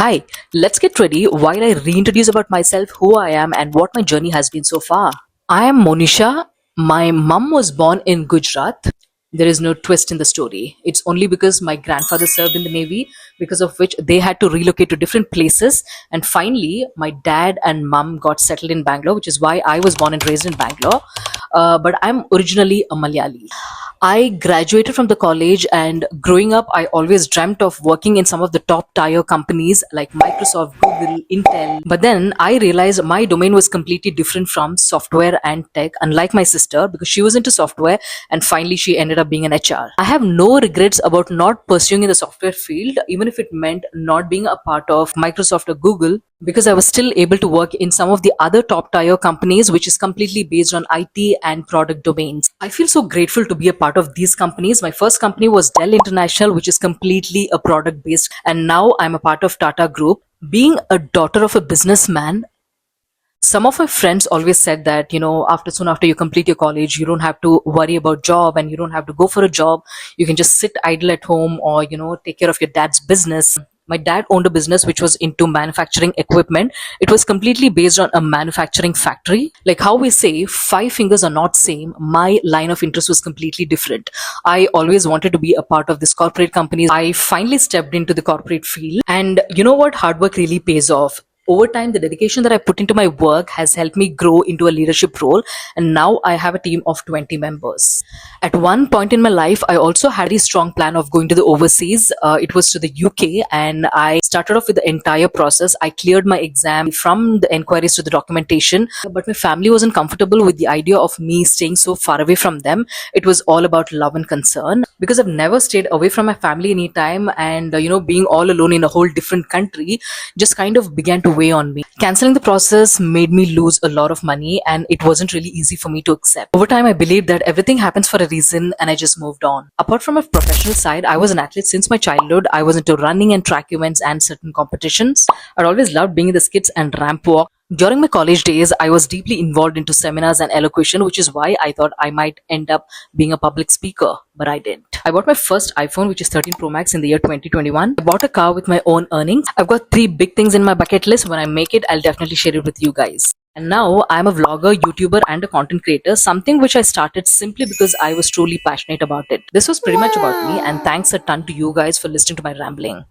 Hi, let's get ready while I reintroduce about myself, who I am, and what my journey has been so far. I am Monisha. My mum was born in Gujarat. There is no twist in the story. It's only because my grandfather served in the Navy, because of which they had to relocate to different places. And finally, my dad and mum got settled in Bangalore, which is why I was born and raised in Bangalore. But I'm originally a Malayali. I graduated from the college, and growing up, I always dreamt of working in some of the top tier companies like Microsoft, Google, Intel. But then I realized my domain was completely different from software and tech, unlike my sister, because she was into software and finally she ended up being an HR. I have no regrets about not pursuing in the software field, even if it meant not being a part of Microsoft or Google, because I was still able to work in some of the other top tier companies, which is completely based on IT and product domains. I feel so grateful to be a part of these companies. My first company was Dell International, which is completely a product based, and now I'm a part of Tata Group. Being a daughter of a businessman, some of my friends always said that, after soon after you complete your college, you don't have to worry about job and you don't have to go for a job. You can just sit idle at home, or take care of your dad's business. My dad owned a business which was into manufacturing equipment. It was completely based on a manufacturing factory. Like how we say five fingers are not same, my line of interest was completely different. I always wanted to be a part of this corporate company. I finally stepped into the corporate field, and you know what, hard work really pays off. Over time, the dedication that I put into my work has helped me grow into a leadership role, and now I have a team of 20 members. At one point in my life, I also had a strong plan of going to the overseas. It was to the UK, and I started off with the entire process. I cleared my exam from the inquiries to the documentation, but my family wasn't comfortable with the idea of me staying so far away from them. It was all about love and concern, because I've never stayed away from my family anytime, and being all alone in a whole different country just kind of began to weigh on me. Canceling the process made me lose a lot of money, and it wasn't really easy for me to accept. Over time, I believed that everything happens for a reason, and I just moved on. Apart from my professional side, I was an athlete since my childhood. I was into running and track events and certain competitions. I'd always loved being in the skits and ramp walk. During my college days, I was deeply involved into seminars and elocution, which is why I thought I might end up being a public speaker, but I didn't. I bought my first iPhone, which is 13 Pro Max, in the year 2021. I bought a car with my own earnings. I've got three big things in my bucket list. When I make it, I'll definitely share it with you guys. And now I'm a vlogger, YouTuber, and a content creator, something which I started simply because I was truly passionate about it. This was pretty much about me, and thanks a ton to you guys for listening to my rambling.